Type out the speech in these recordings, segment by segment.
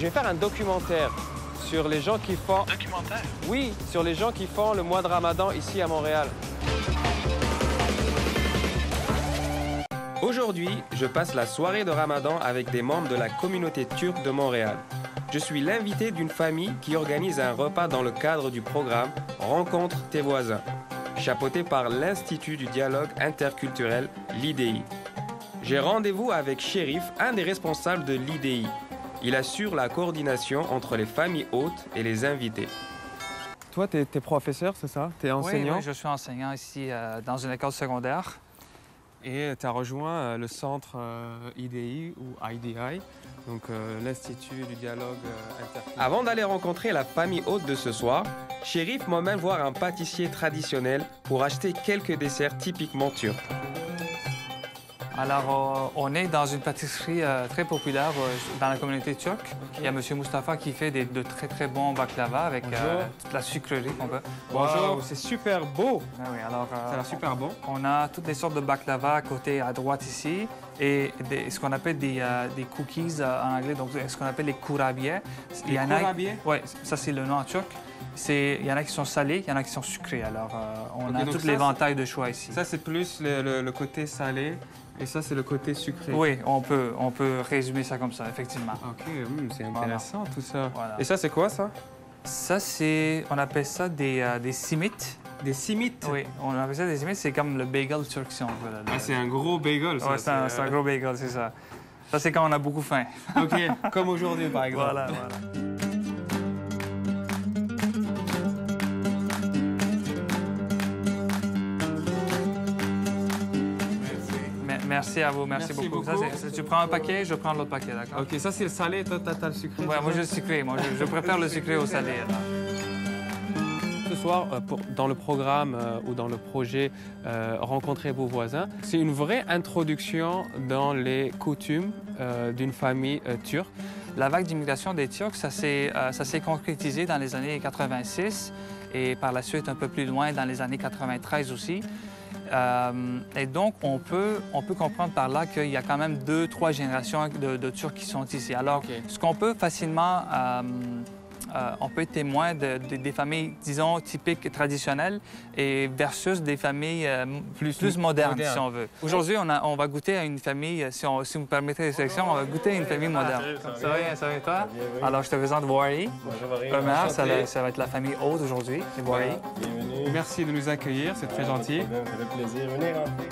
vais faire un documentaire sur les gens qui font... Documentaire? Oui, sur les gens qui font le mois de Ramadan ici à Montréal. Aujourd'hui, je passe la soirée de Ramadan avec des membres de la communauté turque de Montréal. Je suis l'invité d'une famille qui organise un repas dans le cadre du programme Rencontre tes voisins, chapeauté par l'Institut du dialogue interculturel, l'IDI. J'ai rendez-vous avec Chérif, un des responsables de l'IDI. Il assure la coordination entre les familles hôtes et les invités. Toi, tu es professeur, c'est ça? Tu es enseignant? Oui, je suis enseignant ici dans une école secondaire. Et tu as rejoint le centre IDI ou IDI, donc l'Institut du dialogue interculturel. Avant d'aller rencontrer la famille hôte de ce soir, Chérif m'emmène voir un pâtissier traditionnel pour acheter quelques desserts typiquement turcs. Alors, on est dans une pâtisserie très populaire dans la communauté turque. Okay. Il y a M. Mustapha qui fait de très, très bons baklava avec de la sucrerie qu'on peut. Bonjour, wow, c'est super beau. Ah oui, alors, ça a l'air super bon. On a toutes les sortes de baklava à côté à droite ici et ce qu'on appelle des cookies en anglais, donc ce qu'on appelle les kurabiye. Les kurabiye? Oui, ça c'est le nom en turc. Il y en a qui sont salés, il y en a qui sont sucrés. Alors, on a tout l'éventail de choix ici. Ça, c'est plus le côté salé. Et ça, c'est le côté sucré. Oui, on peut résumer ça comme ça, effectivement. OK, c'est intéressant, voilà. Tout ça. Voilà. Et ça, c'est quoi, ça? Ça, on appelle ça des simites. Des simites? Oui, on appelle ça des simites. C'est comme le bagel turc, si on veut. Là. Ah, c'est un gros bagel, ça? Oui, c'est un gros bagel, c'est ça. Ça, c'est quand on a beaucoup faim. OK, comme aujourd'hui, par exemple. Voilà. Merci à vous, merci beaucoup. Ça, tu prends un paquet, je prends l'autre paquet, d'accord? OK, ça c'est le salé, toi t'as le sucré? Ouais, moi je le sucré, moi je préfère le sucré au salé. Alors. Ce soir, dans le programme ou dans le projet Rencontrez vos voisins, c'est une vraie introduction dans les coutumes d'une famille turque. La vague d'immigration des Turcs, ça s'est concrétisé dans les années 86 et par la suite un peu plus loin dans les années 93 aussi. Et donc, on peut comprendre par là qu'il y a quand même 2-3 générations de Turcs qui sont ici. Alors, ce qu'on peut facilement... on peut être témoin des familles, disons, typiques traditionnelles et versus des familles plus modernes, si on veut. Aujourd'hui, on va goûter à une famille, si vous me permettez les sélections, on va goûter à une famille moderne. Ça va, toi? Alors, je te présente Wari. Première, ça va être la famille haute aujourd'hui, c'est Wari. Bienvenue. Merci de nous accueillir, c'est très gentil. Ça fait plaisir. Venez rentrer.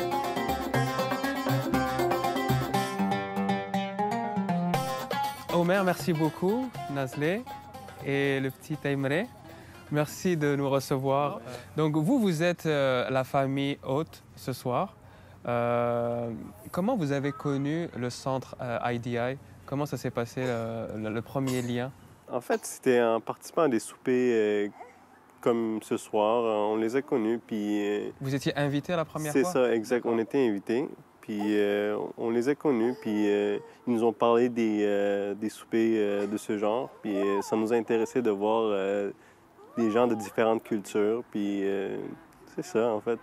Omer, merci beaucoup. Nazlé. Et le petit Emre, merci de nous recevoir. Donc vous êtes la famille hôte ce soir. Comment vous avez connu le centre IDI? Comment ça s'est passé, le premier lien? En fait, c'était en participant à des soupers comme ce soir. On les a connus, puis... Vous étiez invités la première fois? C'est ça, exact. On était invités. Puis on les a connus, puis ils nous ont parlé des soupers de ce genre. Puis ça nous a intéressé de voir des gens de différentes cultures. Puis c'est ça, en fait.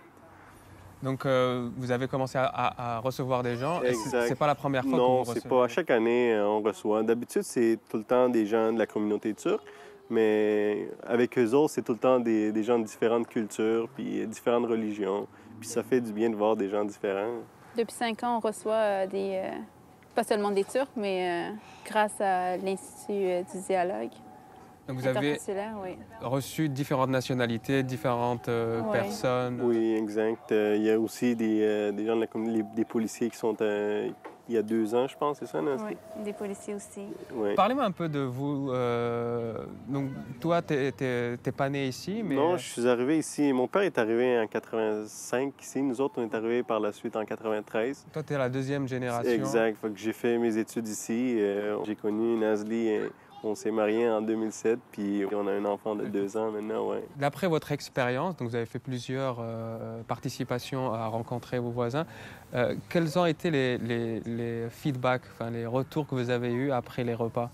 Donc vous avez commencé à recevoir des gens. Exact. C'est pas la première fois que vous recevez? Non, c'est pas. Chaque année, on reçoit. D'habitude, c'est tout le temps des gens de la communauté turque. Mais avec eux autres, c'est tout le temps des gens de différentes cultures, puis différentes religions. Puis ça fait du bien de voir des gens différents. Depuis 5 ans, on reçoit pas seulement des Turcs, mais grâce à l'Institut du dialogue. Donc vous avez reçu différentes nationalités, différentes personnes? Oui, exact. Il y a aussi des gens de la communauté, des policiers qui sont il y a 2 ans, je pense, c'est ça, Nancy? Oui, des policiers aussi. Oui. Parlez-moi un peu de vous. Donc, toi, t'es pas né ici, mais... Non, je suis arrivé ici. Mon père est arrivé en 85 ici. Nous autres, on est arrivés par la suite en 93. Toi, t'es la 2e génération. Exact. Fait que j'ai fait mes études ici. J'ai connu Nazli. On s'est mariés en 2007, puis on a un enfant de 2 ans maintenant, ouais. D'après votre expérience, donc vous avez fait plusieurs participations à rencontrer vos voisins, quels ont été les feedbacks, enfin les retours que vous avez eus après les repas?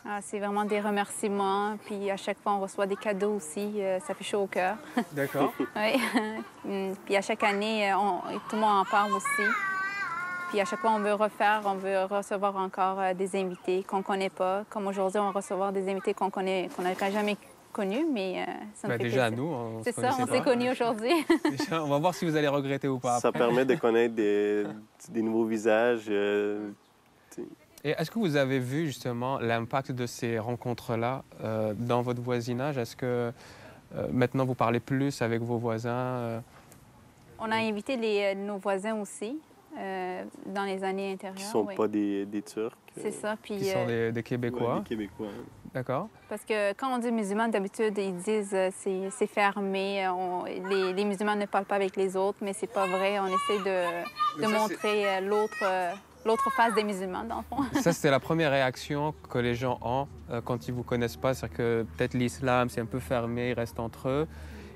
Ah, c'est vraiment des remerciements, puis à chaque fois on reçoit des cadeaux aussi, ça fait chaud au cœur. D'accord. Oui. Puis à chaque année, tout le monde en parle aussi. Puis à chaque fois, on veut recevoir encore des invités qu'on ne connaît pas. Comme aujourd'hui, on va recevoir des invités qu'on n'aurait jamais connus, mais ça nous fait déjà, plaisir. nous, on C'est se ça, on connaissait s'est pas. connus aujourd'hui. Déjà, on va voir si vous allez regretter ou pas Ça après. permet de connaître des nouveaux visages. Et est-ce que vous avez vu justement l'impact de ces rencontres-là dans votre voisinage? Est-ce que maintenant vous parlez plus avec vos voisins? On a invité nos voisins aussi dans les années antérieures. qui ne sont oui. pas des Turcs. C'est ça. Puis, Qui sont des Québécois? Ouais, des Québécois. Hein. D'accord. parce que quand on dit musulman, d'habitude, ils disent c'est fermé. Les musulmans ne parlent pas avec les autres, mais c'est pas vrai. On essaie de ça, montrer l'autre face des musulmans, dans le fond. Ça, c'était la première réaction que les gens ont quand ils ne vous connaissent pas. C'est-à-dire que peut-être l'islam, c'est un peu fermé, ils restent entre eux.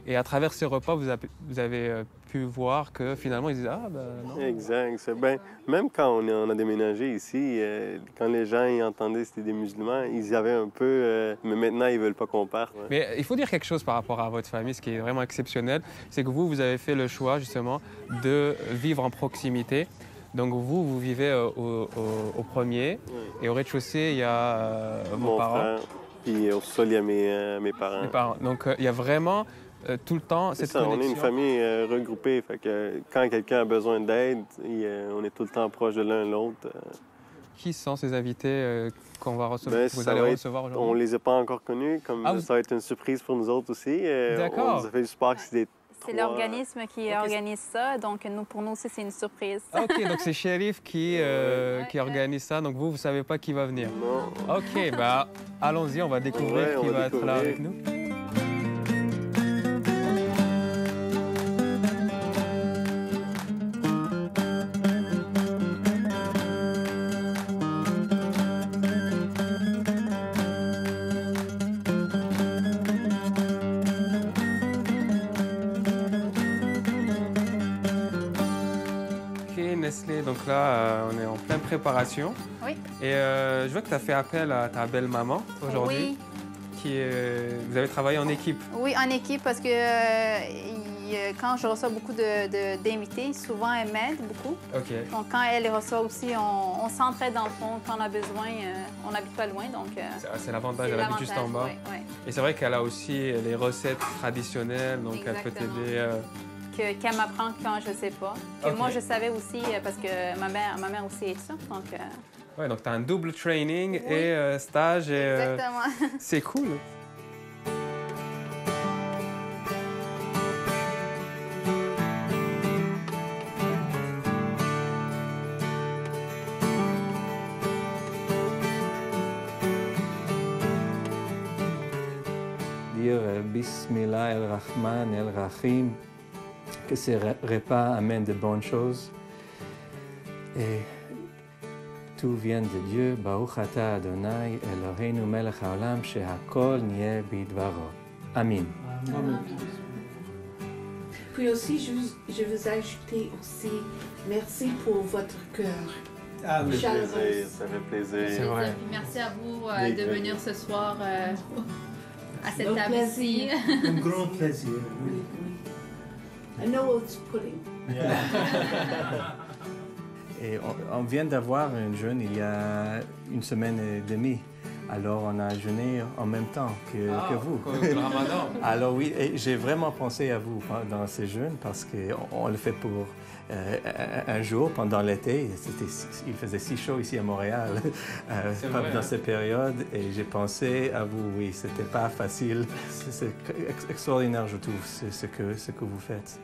Et à travers ces repas, vous avez pu voir que finalement, ils disent « Ah, ben non ». Exact. Ben, même quand on a déménagé ici, quand les gens y entendaient que c'était des musulmans, ils avaient un peu... mais maintenant, ils ne veulent pas qu'on parte. Ouais. Mais il faut dire quelque chose par rapport à votre famille, ce qui est vraiment exceptionnel, c'est que vous avez fait le choix justement de vivre en proximité. Donc vous vivez au premier, et au rez-de-chaussée, il y a vos Mon parents. frère, puis au sol, il y a mes parents. Les parents. Donc il y a vraiment tout le temps C'est cette ça, connexion. on est une famille regroupée, fait que quand quelqu'un a besoin d'aide, on est tout le temps proche de l'un l'autre. Qui sont ces invités qu'on va recevoir, Ben, que vous ça allez va être- recevoir On aujourd'hui? les a pas encore connus, comme Ah, vous- ça va être une surprise pour nous autres aussi. D'accord. On nous a fait du sport que c'était C'est 3. l'organisme qui Ok. organise ça. Donc, pour nous aussi, c'est une surprise. Ah, ok, donc c'est Shérif qui organise ça, donc vous ne savez pas qui va venir. Non. Ok, bah allons-y, on va découvrir Ouais, on qui va va être là découvrir. avec nous. Ok, Nestlé, donc là, on est en pleine préparation. Oui. Et je vois que tu as fait appel à ta belle-maman aujourd'hui. Oui. Vous avez travaillé en équipe. Oui, en équipe, parce que quand je reçois beaucoup d'invités, souvent elle m'aide beaucoup. Ok. Donc, quand elle les reçoit aussi, on s'entraide dans le fond. Quand on a besoin, on n'habite pas loin, donc... C'est l'avantage, elle habite juste en bas. Oui, oui. Et c'est vrai qu'elle a aussi les recettes traditionnelles, donc elle peut Exactement. t'aider. Qu'elle m'apprend quand je ne sais pas. Que Ok. moi, je savais aussi, parce que ma mère aussi est turque, donc... Ouais, donc tu as un double training Oui. et stage. Et, Exactement. c'est cool. Dire Bismillah el-Rahman el-Rahim, que ces repas amènent de bonnes choses. Et tout vient de Dieu, Baruch Ata Adonai, Eloheinu melech haolam, shehakol nieh bidvaro. Amin. Puis aussi, je veux ajouter aussi merci pour votre cœur. Ah, ça fait Chaleureux. plaisir, ça fait plaisir. C'est vrai. Merci à vous Oui, de oui. venir ce soir à cette Au table ici. plaisir. Un grand plaisir. Oui, oui. I know it's pudding. Et on vient d'avoir un jeûne il y a une semaine et demie. Alors on a jeûné en même temps que vous. Comme le ramadan. Alors oui, et j'ai vraiment pensé à vous dans ces jeûnes parce qu'on le fait pour un jour pendant l'été. Il faisait si chaud ici à Montréal vrai, dans hein? cette période et j'ai pensé à vous. Oui, c'était pas facile. C'est extraordinaire, je trouve, ce que vous faites.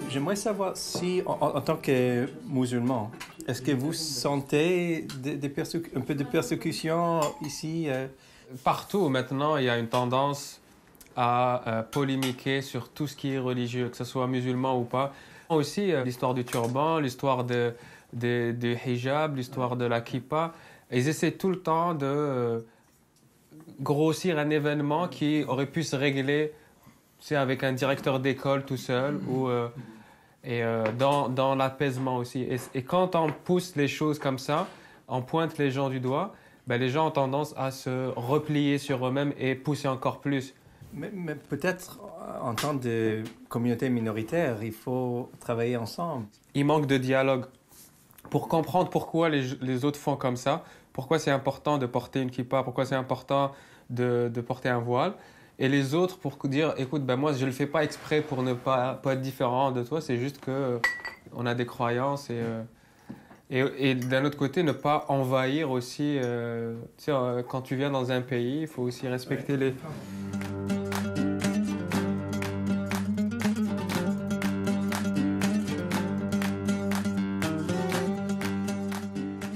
J'aimerais savoir si, en tant que musulman, est-ce que vous sentez un peu de persécution ici? Partout maintenant, il y a une tendance à polémiquer sur tout ce qui est religieux, que ce soit musulman ou pas. Aussi, l'histoire du turban, l'histoire du hijab, l'histoire de la kippa. Ils essaient tout le temps de grossir un événement qui aurait pu se régler avec un directeur d'école tout seul ou dans l'apaisement aussi. Et quand on pousse les choses comme ça, on pointe les gens du doigt, ben, les gens ont tendance à se replier sur eux-mêmes et pousser encore plus. Mais peut-être en tant que communauté minoritaire, il faut travailler ensemble. Il manque de dialogue pour comprendre pourquoi les autres font comme ça, pourquoi c'est important de porter une kippa, pourquoi c'est important de porter un voile. Et les autres pour dire, écoute, ben moi je ne le fais pas exprès pour ne pas être différent de toi, c'est juste qu'on a des croyances et d'un autre côté, ne pas envahir aussi. Tu sais, quand tu viens dans un pays, il faut aussi respecter les...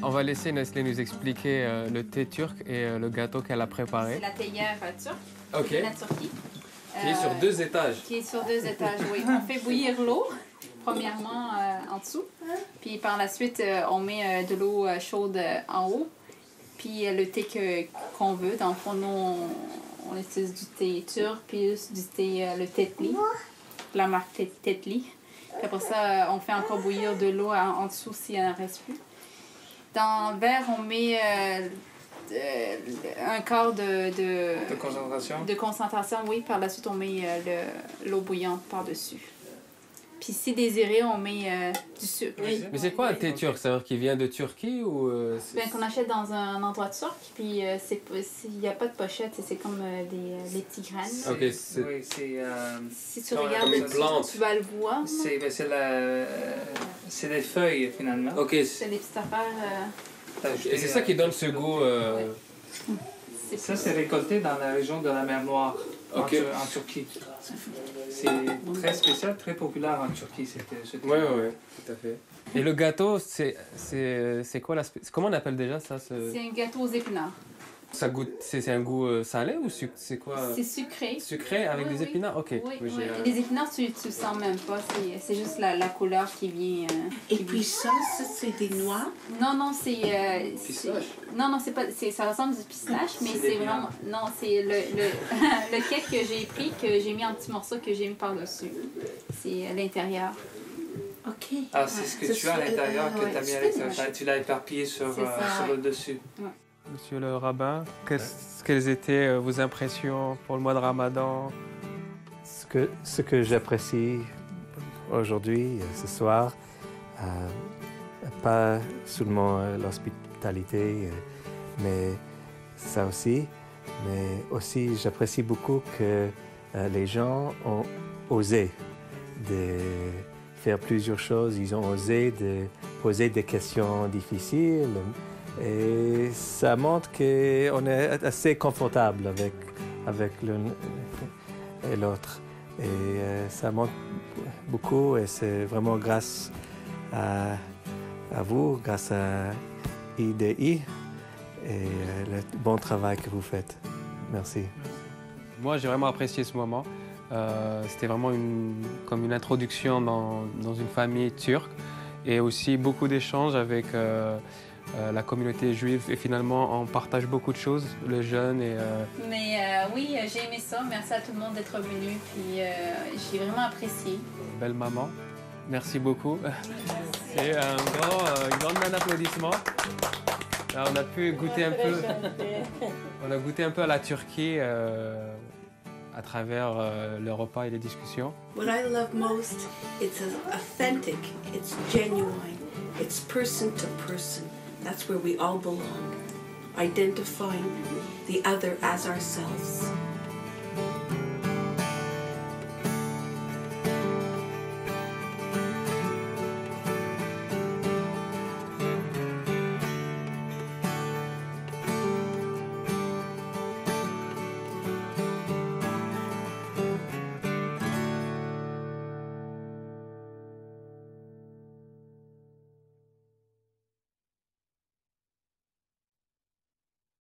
On va laisser Nestlé nous expliquer le thé turc et le gâteau qu'elle a préparé. C'est la théière turque Ok. de la Turquie. Qui est sur 2 étages. Qui est sur 2 étages, oui. On fait bouillir l'eau, premièrement en dessous. Puis par la suite, on met de l'eau chaude en haut. Puis le thé qu'on veut. Dans le fond, nous, on utilise du thé turc, puis du thé, le tetli, la marque Tetli. Puis après ça, on fait encore bouillir de l'eau en dessous s'il n'en reste plus. Dans le verre, on met un quart De concentration. de concentration, oui. Par la suite, on met l'eau bouillante par-dessus. Puis si désiré, on met du sucre. Oui. Mais c'est quoi un thé turc? C'est-à-dire qu'il vient de Turquie ou... Ben, qu'on achète dans un endroit turc, puis il n'y a pas de pochette, c'est comme des petits graines. Ok, c'est... Oui, c'est... Si tu Comme regardes, une plante. tu vas le voir. c'est des feuilles, finalement. Ok, C'est des petites affaires. et c'est ça qui donne ce goût... Ça, c'est récolté dans la région de la mer Noire, Ok. en Turquie. C'est très spécial, très populaire en Turquie, ce thé. Ouais, tout à fait. Et le gâteau, c'est quoi la... Comment on appelle déjà ça? C'est un gâteau aux épinards. Ça goûte... C'est un goût salé ou c'est quoi? C'est sucré. Sucré avec Oui, des oui. épinards? Ok. Oui, Oui, oui. j'ai, Les épinards, tu ne sens même pas. C'est juste la couleur qui vient. Et puis ça, c'est des noix. Non, c'est. Pistache? Non, c'est pas. Ça ressemble du pistache, mais C'est c'est des vraiment. Non, c'est le cake que j'ai pris, que j'ai mis en petits morceaux, que j'ai mis par-dessus. C'est à l'intérieur. OK. Ah, c'est ce que tu as à l'intérieur que tu as mis à l'extérieur. Tu l'as éparpillé sur C'est ça, le dessus. Monsieur le rabbin, quelles étaient vos impressions pour le mois de Ramadan? Ce que j'apprécie aujourd'hui, ce soir, pas seulement l'hospitalité, mais ça aussi, mais aussi j'apprécie beaucoup que les gens ont osé de faire plusieurs choses, ils ont osé de poser des questions difficiles. Et ça montre qu'on est assez confortable avec l'un et l'autre. Et ça montre beaucoup et c'est vraiment grâce à vous, grâce à IDI et le bon travail que vous faites. Merci. Moi, j'ai vraiment apprécié ce moment. C'était vraiment comme une introduction dans une famille turque et aussi beaucoup d'échanges avec la communauté juive. Et finalement, on partage beaucoup de choses, les jeunes. Mais oui, j'ai aimé ça. Merci à tout le monde d'être venu. Puis j'ai vraiment apprécié. Belle maman. Merci beaucoup. Et une grande main d'applaudissements. Alors, on a pu goûter un peu. On a goûté un peu à la Turquie à travers le repas et les discussions. What I love most, it's authentic, it's genuine, it's person to person. That's where we all belong. Identifying the other as ourselves.